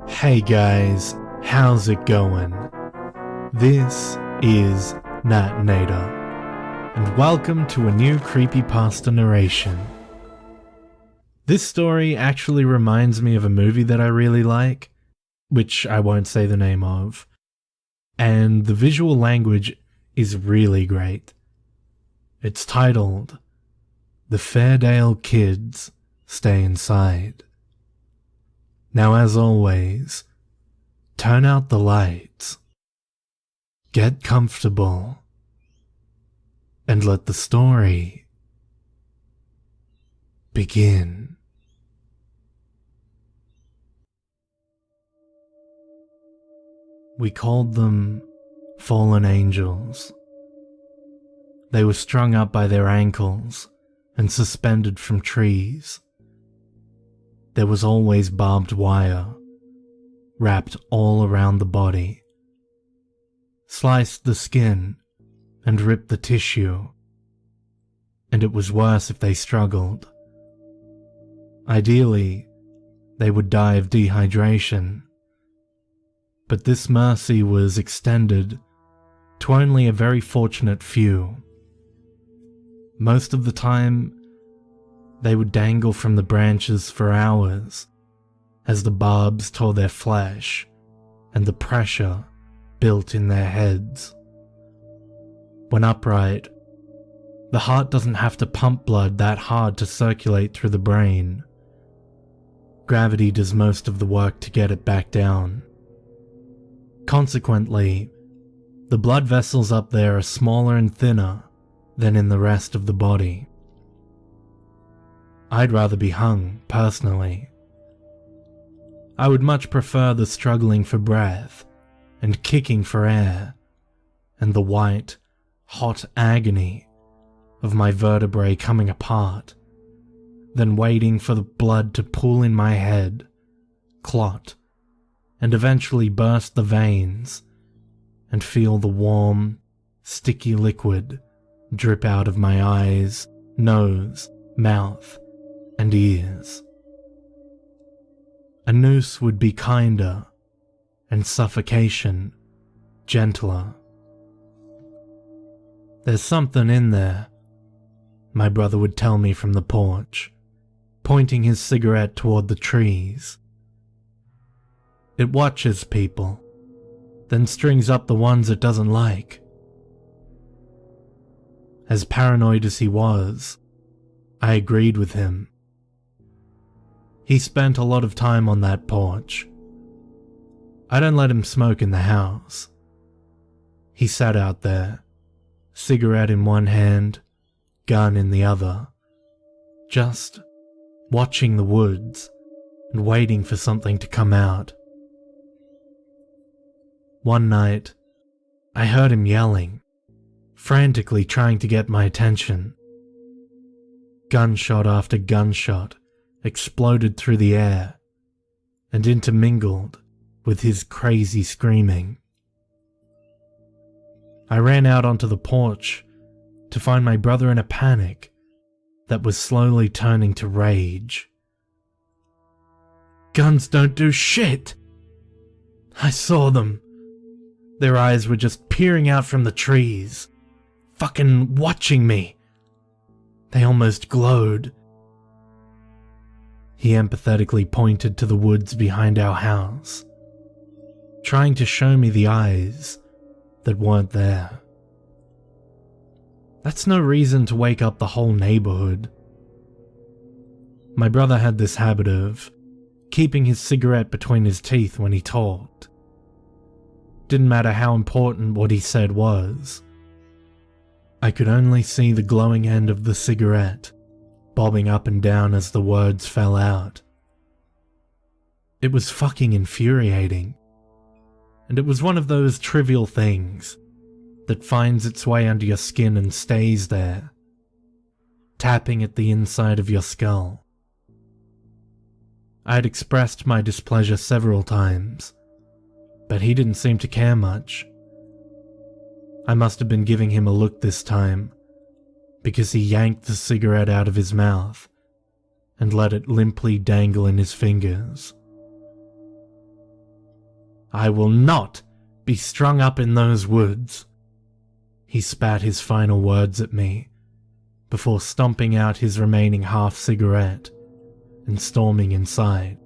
Hey guys, how's it going? This is Nat Nader, and welcome to a new Creepypasta narration. This story actually reminds me of a movie that I really like, which I won't say the name of, and the visual language is really great. It's titled, The Fairdale Kids Stay Inside. Now, as always, turn out the lights, get comfortable, and let the story begin. We called them fallen angels. They were strung up by their ankles and suspended from trees. There was always barbed wire, wrapped all around the body, sliced the skin and ripped the tissue, and it was worse if they struggled. Ideally, they would die of dehydration, but this mercy was extended to only a very fortunate few. Most of the time, they would dangle from the branches for hours as the barbs tore their flesh and the pressure built in their heads. When upright, the heart doesn't have to pump blood that hard to circulate through the brain. Gravity does most of the work to get it back down. Consequently, the blood vessels up there are smaller and thinner than in the rest of the body. I'd rather be hung, personally. I would much prefer the struggling for breath and kicking for air and the white, hot agony of my vertebrae coming apart than waiting for the blood to pool in my head, clot, and eventually burst the veins and feel the warm, sticky liquid drip out of my eyes, nose, mouth, and ears. A noose would be kinder, and suffocation gentler. There's something in there, my brother would tell me from the porch, pointing his cigarette toward the trees. It watches people, then strings up the ones it doesn't like. As paranoid as he was, I agreed with him. He spent a lot of time on that porch. I don't let him smoke in the house. He sat out there, cigarette in one hand, gun in the other, just watching the woods and waiting for something to come out. One night, I heard him yelling, frantically trying to get my attention. Gunshot after gunshot exploded through the air and intermingled with his crazy screaming. I ran out onto the porch to find my brother in a panic that was slowly turning to rage. Guns don't do shit! I saw them. Their eyes were just peering out from the trees, fucking watching me. They almost glowed. He empathetically pointed to the woods behind our house, trying to show me the eyes that weren't there. That's no reason to wake up the whole neighborhood. My brother had this habit of keeping his cigarette between his teeth when he talked. Didn't matter how important what he said was. I could only see the glowing end of the cigarette bobbing up and down as the words fell out. It was fucking infuriating, and it was one of those trivial things that finds its way under your skin and stays there, tapping at the inside of your skull. I had expressed my displeasure several times, but he didn't seem to care much. I must have been giving him a look this time, because he yanked the cigarette out of his mouth and let it limply dangle in his fingers. I will not be strung up in those woods. He spat his final words at me before stomping out his remaining half cigarette and storming inside.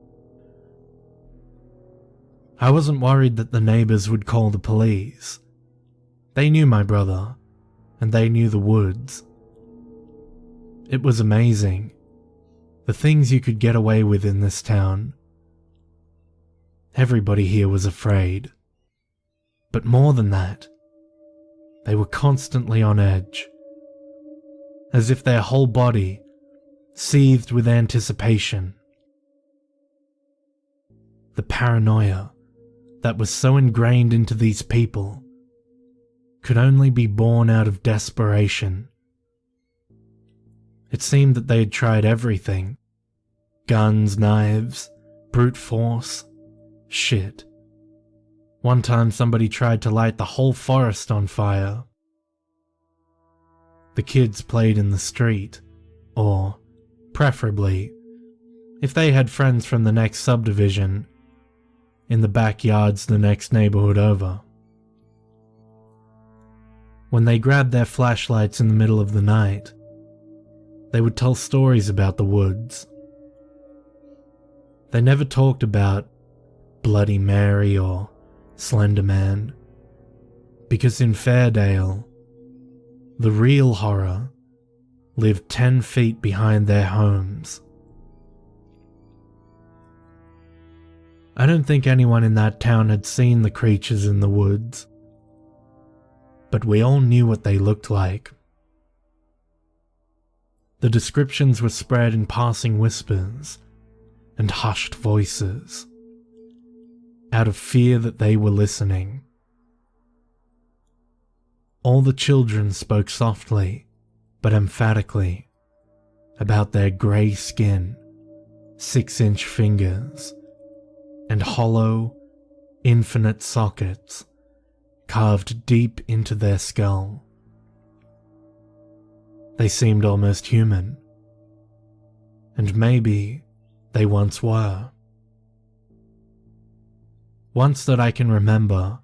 I wasn't worried that the neighbors would call the police. They knew my brother, and they knew the woods. It was amazing, the things you could get away with in this town. Everybody here was afraid. But more than that, they were constantly on edge, as if their whole body seethed with anticipation. The paranoia that was so ingrained into these people could only be born out of desperation. It seemed that they had tried everything: guns, knives, brute force, shit. One time somebody tried to light the whole forest on fire. The kids played in the street, or, preferably, if they had friends from the next subdivision, in the backyards the next neighborhood over. When they grabbed their flashlights in the middle of the night, they would tell stories about the woods. They never talked about Bloody Mary or Slender Man, because in Fairdale, the real horror lived 10 feet behind their homes. I don't think anyone in that town had seen the creatures in the woods, but we all knew what they looked like. The descriptions were spread in passing whispers and hushed voices, out of fear that they were listening. All the children spoke softly but emphatically about their grey skin, 6-inch fingers, and hollow, infinite sockets carved deep into their skull. They seemed almost human, and maybe they once were. Once that I can remember,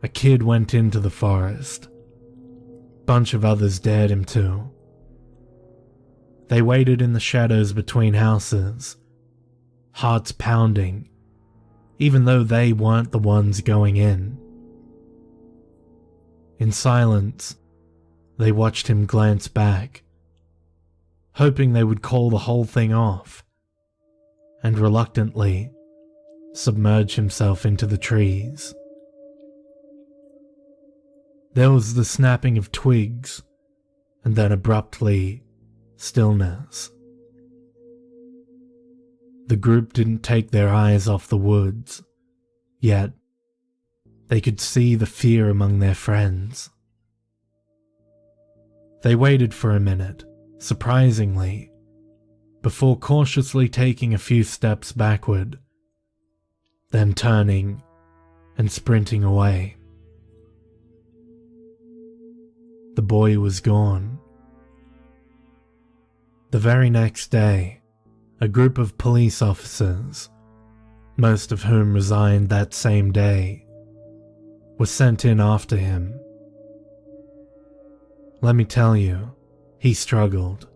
a kid went into the forest. Bunch of others dared him to. They waited in the shadows between houses, hearts pounding, even though they weren't the ones going in. In silence, they watched him glance back, hoping they would call the whole thing off, and reluctantly submerge himself into the trees. There was the snapping of twigs, and then abruptly, stillness. The group didn't take their eyes off the woods, yet they could see the fear among their friends. They waited for a minute, surprisingly, before cautiously taking a few steps backward, then turning and sprinting away. The boy was gone. The very next day, a group of police officers, most of whom resigned that same day, were sent in after him. Let me tell you, he struggled.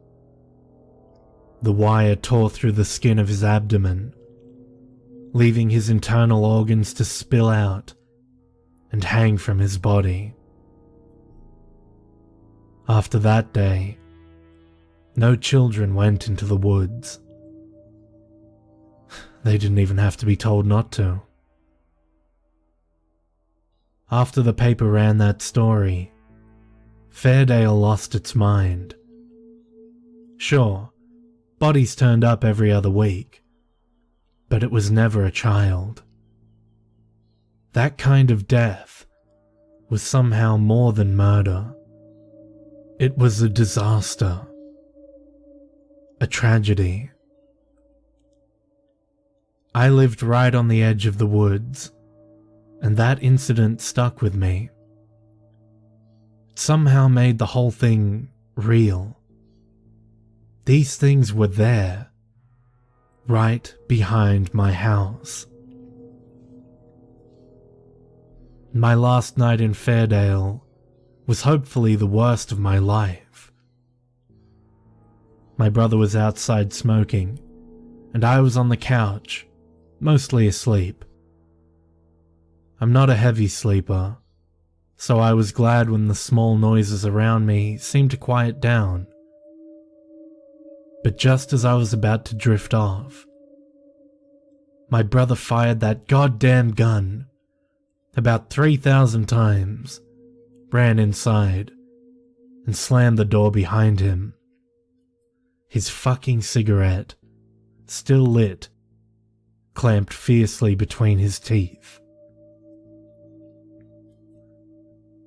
The wire tore through the skin of his abdomen, leaving his internal organs to spill out and hang from his body. After that day, no children went into the woods. They didn't even have to be told not to. After the paper ran that story, Fairdale lost its mind. Sure, bodies turned up every other week, but it was never a child. That kind of death was somehow more than murder. It was a disaster, a tragedy. I lived right on the edge of the woods, and that incident stuck with me. It somehow made the whole thing real. These things were there, right behind my house. My last night in Fairdale was hopefully the worst of my life. My brother was outside smoking, and I was on the couch, mostly asleep. I'm not a heavy sleeper, so I was glad when the small noises around me seemed to quiet down. But just as I was about to drift off, my brother fired that goddamn gun about 3,000 times, ran inside, and slammed the door behind him. His fucking cigarette, still lit, clamped fiercely between his teeth.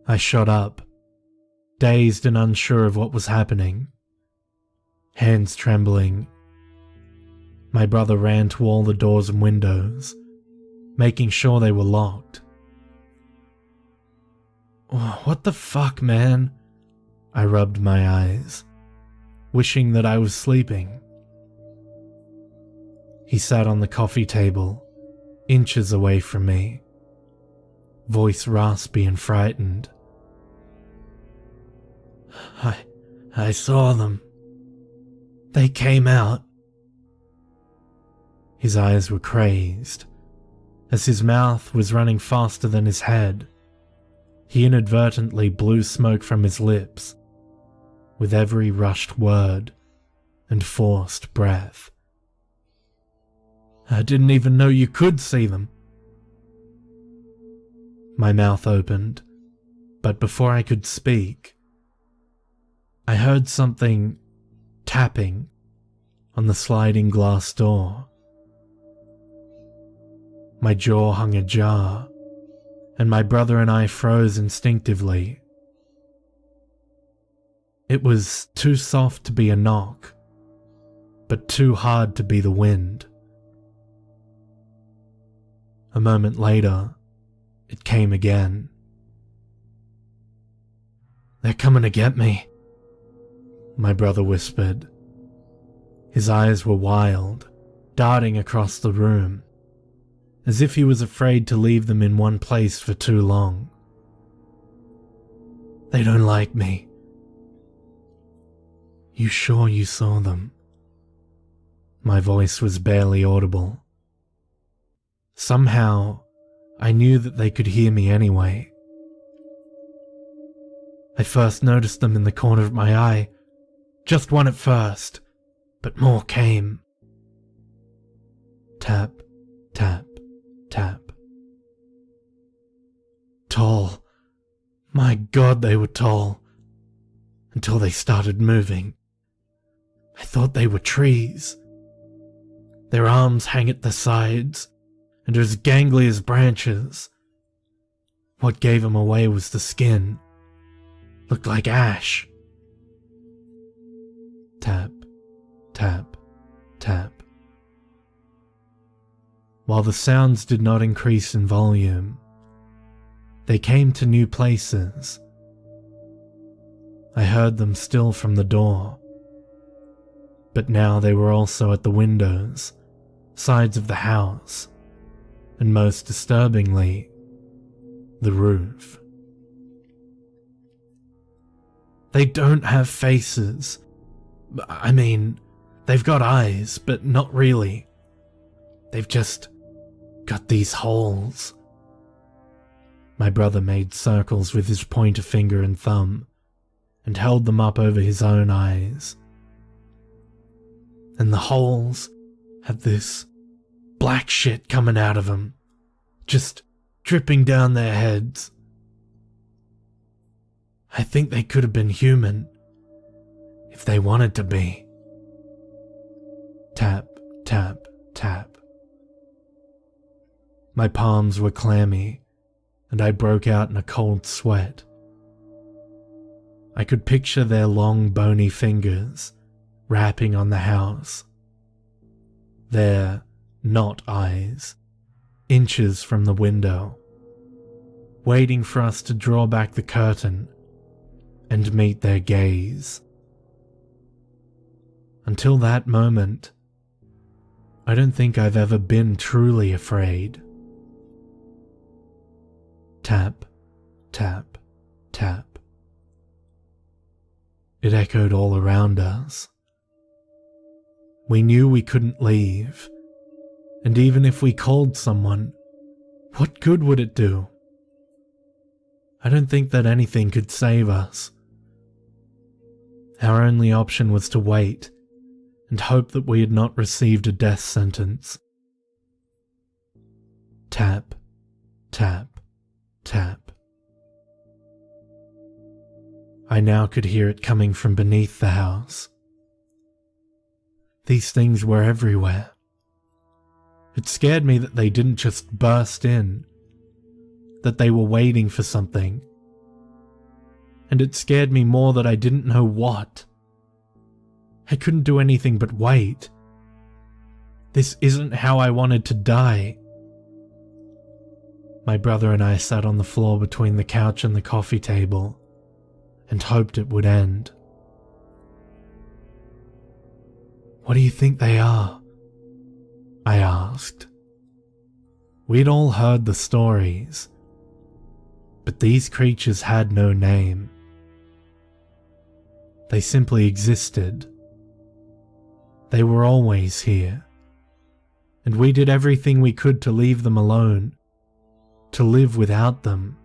I shot up, dazed and unsure of what was happening. Hands trembling, my brother ran to all the doors and windows, making sure they were locked. Oh, what the fuck, man? I rubbed my eyes, wishing that I was sleeping. He sat on the coffee table, inches away from me, voice raspy and frightened. I saw them. They came out. His eyes were crazed. As his mouth was running faster than his head, he inadvertently blew smoke from his lips with every rushed word and forced breath. I didn't even know you could see them. My mouth opened, but before I could speak, I heard something tapping on the sliding glass door. My jaw hung ajar, and my brother and I froze instinctively. It was too soft to be a knock, but too hard to be the wind. A moment later, it came again. "They're coming to get me," my brother whispered. His eyes were wild, darting across the room, as if he was afraid to leave them in one place for too long. "They don't like me." "You sure you saw them?" My voice was barely audible. Somehow, I knew that they could hear me anyway. "I first noticed them in the corner of my eye. Just one at first, but more came." Tap, tap, tap. Tall. My God, they were tall. Until they started moving. I thought they were trees. Their arms hang at the sides and are as gangly as branches. What gave them away was the skin. Looked like ash. Tap, tap, tap. While the sounds did not increase in volume, they came to new places. I heard them still from the door, but now they were also at the windows, sides of the house, and most disturbingly, the roof. They don't have faces. I mean, they've got eyes, but not really. They've just got these holes. My brother made circles with his pointer finger and thumb and held them up over his own eyes. And the holes have this black shit coming out of them, just dripping down their heads. I think they could have been human, if they wanted to be. Tap, tap, tap. My palms were clammy, and I broke out in a cold sweat. I could picture their long, bony fingers rapping on the house. Their not eyes, inches from the window, waiting for us to draw back the curtain and meet their gaze. Until that moment, I don't think I've ever been truly afraid. Tap, tap, tap. It echoed all around us. We knew we couldn't leave, and even if we called someone, what good would it do? I don't think that anything could save us. Our only option was to wait and hope that we had not received a death sentence. Tap, tap, tap. I now could hear it coming from beneath the house. These things were everywhere. It scared me that they didn't just burst in, that they were waiting for something. And it scared me more that I didn't know what. I couldn't do anything but wait. This isn't how I wanted to die. My brother and I sat on the floor between the couch and the coffee table and hoped it would end. "What do you think they are?" I asked. We'd all heard the stories, but these creatures had no name. They simply existed. They were always here, and we did everything we could to leave them alone, to live without them,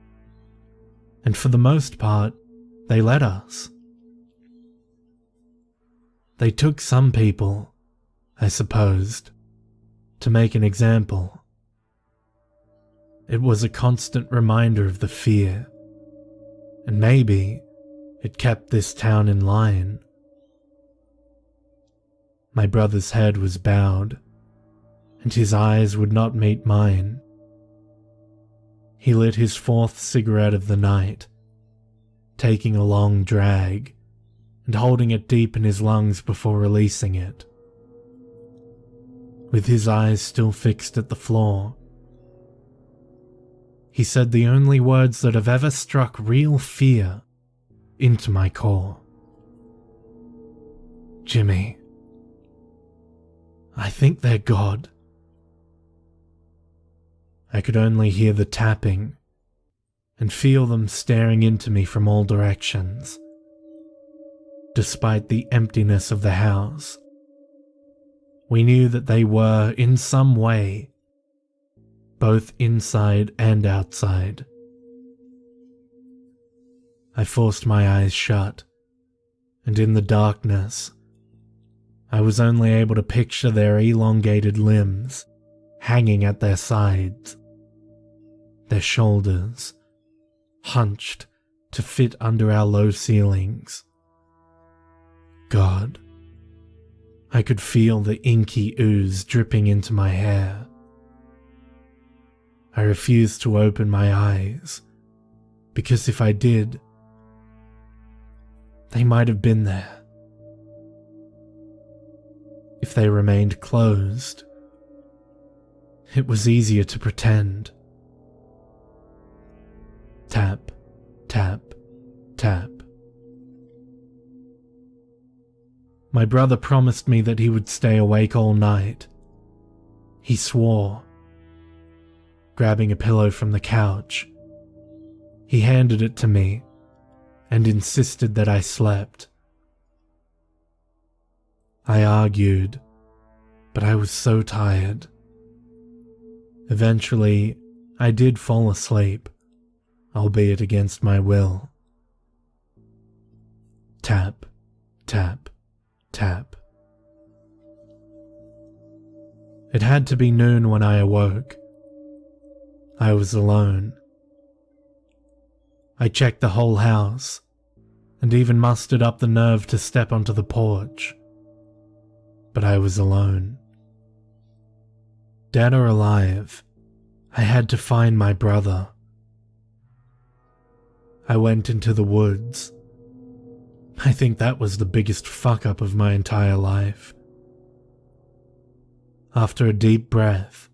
and for the most part, they let us. They took some people, I supposed, to make an example. It was a constant reminder of the fear, and maybe it kept this town in line. My brother's head was bowed, and his eyes would not meet mine. He lit his fourth cigarette of the night, taking a long drag and holding it deep in his lungs before releasing it. With his eyes still fixed at the floor, he said the only words that have ever struck real fear into my core. "Jimmy, I think they're God." I could only hear the tapping and feel them staring into me from all directions. Despite the emptiness of the house, we knew that they were, in some way, both inside and outside. I forced my eyes shut, and in the darkness, I was only able to picture their elongated limbs hanging at their sides, their shoulders hunched to fit under our low ceilings. God, I could feel the inky ooze dripping into my hair. I refused to open my eyes, because if I did, they might have been there. If they remained closed, it was easier to pretend. Tap, tap, tap. My brother promised me that he would stay awake all night. He swore. Grabbing a pillow from the couch, he handed it to me and insisted that I slept. I argued, but I was so tired. Eventually, I did fall asleep, albeit against my will. Tap, tap, tap. It had to be noon when I awoke. I was alone. I checked the whole house, and even mustered up the nerve to step onto the porch. But I was alone. Dead or alive, I had to find my brother. I went into the woods. I think that was the biggest fuck-up of my entire life. After a deep breath,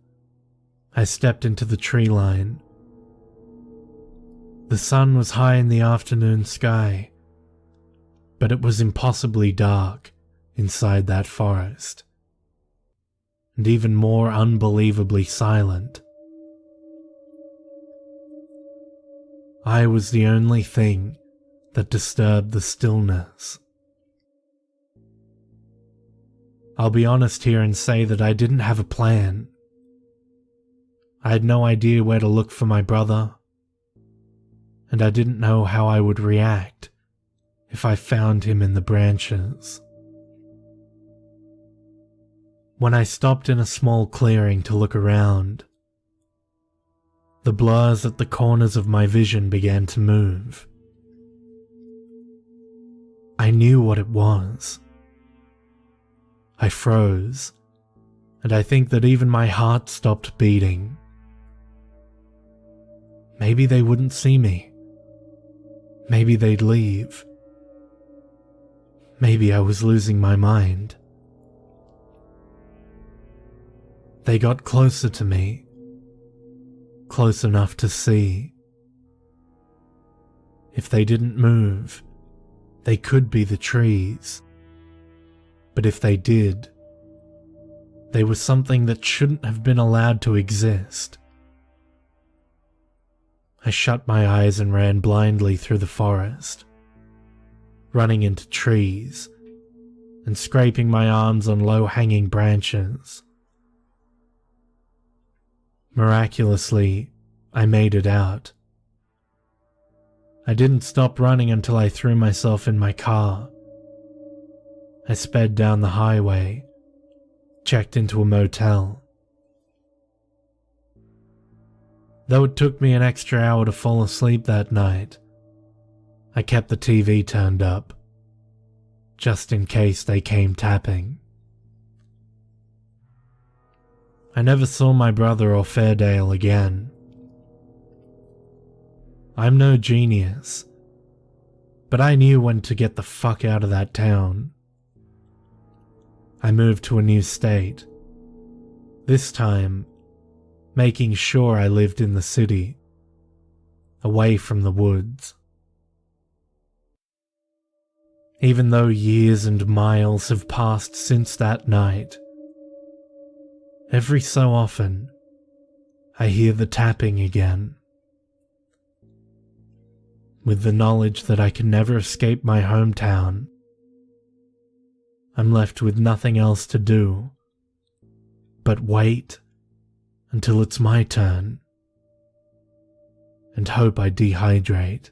I stepped into the tree line. The sun was high in the afternoon sky, but it was impossibly dark inside that forest, and even more unbelievably silent. I was the only thing that disturbed the stillness. I'll be honest here and say that I didn't have a plan. I had no idea where to look for my brother, and I didn't know how I would react if I found him in the branches. When I stopped in a small clearing to look around, the blurs at the corners of my vision began to move. I knew what it was. I froze, and I think that even my heart stopped beating. Maybe they wouldn't see me. Maybe they'd leave. Maybe I was losing my mind. They got closer to me, close enough to see. If they didn't move, they could be the trees. But if they did, they were something that shouldn't have been allowed to exist. I shut my eyes and ran blindly through the forest, running into trees and scraping my arms on low-hanging branches. Miraculously, I made it out. I didn't stop running until I threw myself in my car. I sped down the highway, checked into a motel. Though it took me an extra hour to fall asleep that night, I kept the TV turned up, just in case they came tapping. I never saw my brother or Fairdale again. I'm no genius, but I knew when to get the fuck out of that town. I moved to a new state, this time making sure I lived in the city, away from the woods. Even though years and miles have passed since that night, every so often I hear the tapping again. With the knowledge that I can never escape my hometown, I'm left with nothing else to do but wait until it's my turn and hope I dehydrate.